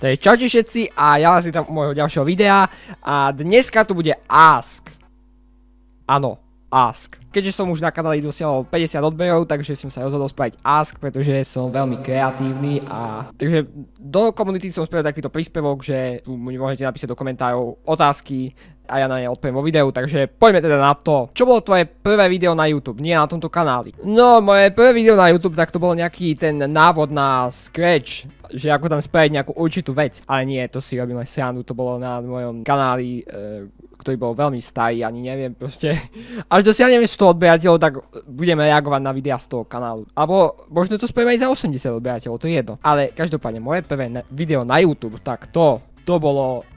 Takže čaute všetci a ja vás vítam u môjho ďalšieho videa a dneska tu bude Ask. Áno, Ask. Keďže som už na kanáli dosiahol 50 odberov, takže som sa rozhodol spraviť Ask, pretože som veľmi kreatívny a takže do komunity som spravil takýto príspevok, že tu mi môžete napísať do komentárov otázky a ja na ne odpoviem vo videu, takže poďme teda na to. Čo bolo tvoje prvé video na YouTube, nie na tomto kanáli? No, moje prvé video na YouTube, tak to bol nejaký ten návod na Scratch, že ako tam spraviť nejakú určitú vec. Ale nie, to si robím len srandu, to bolo na mojom kanáli, ktorý bol veľmi starý, ani neviem proste. Až dosiahneme 100 odberateľov, tak budeme reagovať na videá z toho kanálu. Alebo možno to spravíme aj za 80 odberateľov, to je jedno. Ale každopádne, moje prvé video na YouTube, tak to bolo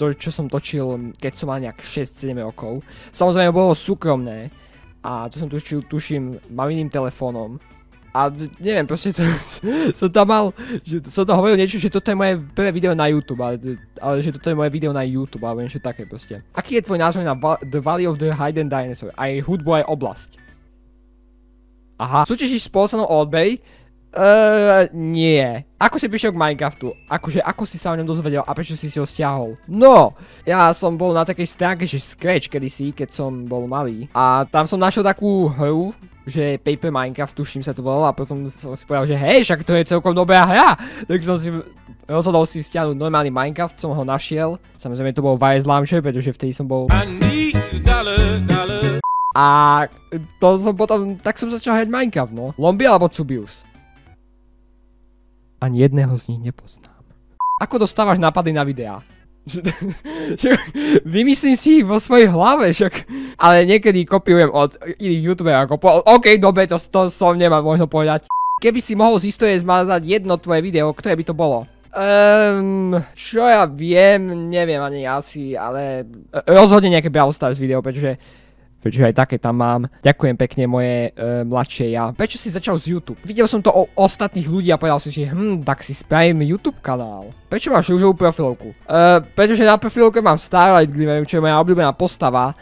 to, čo som točil, keď som mal nejak 6-7 rokov. Samozrejme, bolo súkromné. A to som točil, tuším, maminým telefónom. A neviem, proste to, som tam mal, že som tam hovoril niečo, že toto je moje prvé video na YouTube, ale že toto je moje video na YouTube, alebo niečo také proste. Aký je tvoj názor na The Valley of the Hidden Dinosaur? Aj hudbu, aj oblasť. Aha. Súťažíš spolu so mnou o odbery? Nie. Ako si prišiel k Minecraftu? Ako si sa o ňom dozvedel a prečo si ho stiahol? No, ja som bol na takej stránke, že Scratch kedysi, keď som bol malý. A tam som našiel takú hru, že Paper Minecraft, tuším sa to volalo, a potom som si povedal, že hej, však to je celkom dobrá hra. Tak som si rozhodol si stiahnuť normálny Minecraft, som ho našiel. Samozrejme to bol Virus Launcher, pretože vtedy som bol... A to som potom, tak som začal hrať Minecraft, no. Lombi alebo Cubius? Ani jedného z nich nepoznám. Ako dostávaš nápady na videá? Vymyslím si ich vo svojej hlave, však. Ale niekedy kopírujem od iných youtuberov. OK, dobre, to som nemal možno povedať. Keby si mohol z histórie zmazať jedno tvoje video, ktoré by to bolo? Čo ja viem, neviem ani asi, ale rozhodne nejaké Brawl Stars video, pretože aj také tam mám. Ďakujem pekne moje mladšie ja. Prečo si začal z YouTube? Videl som to o ostatných ľudí a povedal si, že tak si spravím YouTube kanál. Prečo máš rúžovú profilovku? Pretože na profilovke mám Starlight Glimmer, čo je moja obľúbená postava.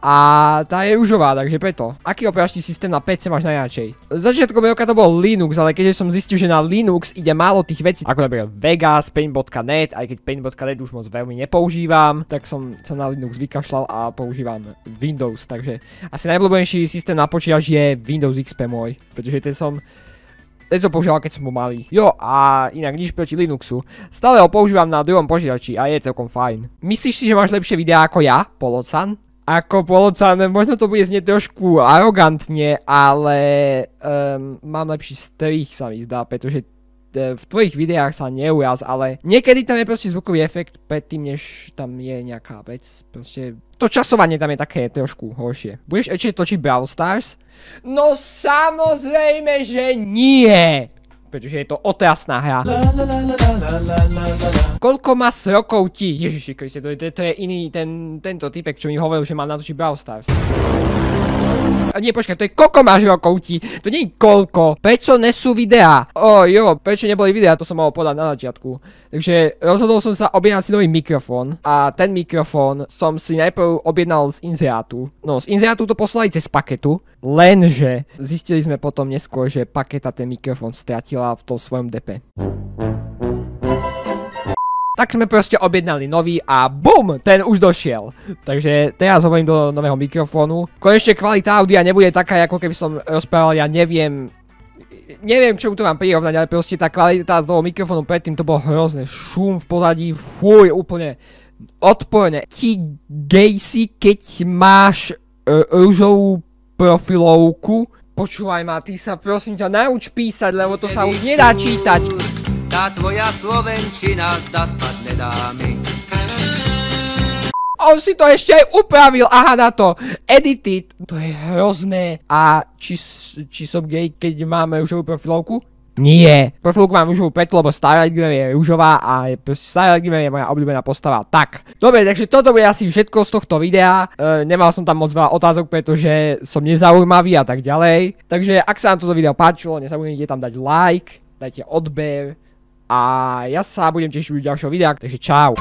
A tá je rúžová, takže preto. Aký operačný systém na PC máš najradšej? Začiatkom roka to bol Linux, ale keďže som zistil, že na Linux ide málo tých vecí, ako napríklad Vegas, Paint.net, aj keď Paint.net už moc veľmi nepoužívam, tak som sa na Linux vykašľal a používam Windows, takže asi najobľúbenejší systém na počítač je Windows XP môj, pretože ten som používal, keď som bol malý. Jo, a inak nič proti Linuxu. Stále ho používam na druhom počítači a je celkom fajn. Myslíš si, že máš lepšie videá ako ja, Polocan? Ako Polocan, možno to bude znieť trošku arogantne, ale mám lepší strih, sa mi zdá, pretože v tvojich videách sa neuraz, ale niekedy tam je proste zvukový efekt predtým, než tam je nejaká vec. Proste to časovanie tam je také trošku horšie. Budeš ešte točiť Brawl Stars? No samozrejme, že nie! Pretože je to otrasná hra. Koľko má rokov ti? Ježiši Kriste, to je iný tento typek, čo mi hovoril, že mám natočiť Brawl Stars. Nie, počkaj, to je koľko máš rokov ti? To nie je koľko. Prečo nesú videá? Prečo neboli videá, to som mohol povedať na začiatku. Takže rozhodol som sa objednať si nový mikrofón. A ten mikrofón som si najprv objednal z inzerátu. No, z inzerátu to poslali cez paketu. Lenže zistili sme potom neskôr, že paketa ten mikrofón stratila v tom svojom depe. Tak sme proste objednali nový a BUM! Ten už došiel. Takže teraz hovorím do nového mikrofónu. Konečne kvalita audia nebude taká, ako keby som rozprával, ja neviem, čo to mám prirovnať, ale proste tá kvalita z nového mikrofónu predtým to bolo hrozné. Šum v pozadí, fuj, úplne odporné. Ti gejsi, keď máš rúžovú profilovku, počúvaj ma, ty sa prosím ťa nauč písať, lebo to sa už nedá čítať. Tá tvoja slovenčina zda spadne dámy. On si to ešte aj upravil, aha na to. Edited, to je hrozné. A či som gay, keď máme rúžovú profilovku? Nie. Profilovku mám rúžovú preto, lebo Starlight Glimmer je rúžová a Starlight Glimmer je moja obľúbená postava. Tak, dobre, takže toto bude asi všetko z tohto videa. Nemal som tam moc veľa otázok, pretože som nezaujímavý a tak ďalej. Takže ak sa vám toto video páčilo, nezabudnite tam dať like, dajte odber. A ja sa budem tešiť u ďalšieho videa, takže čau.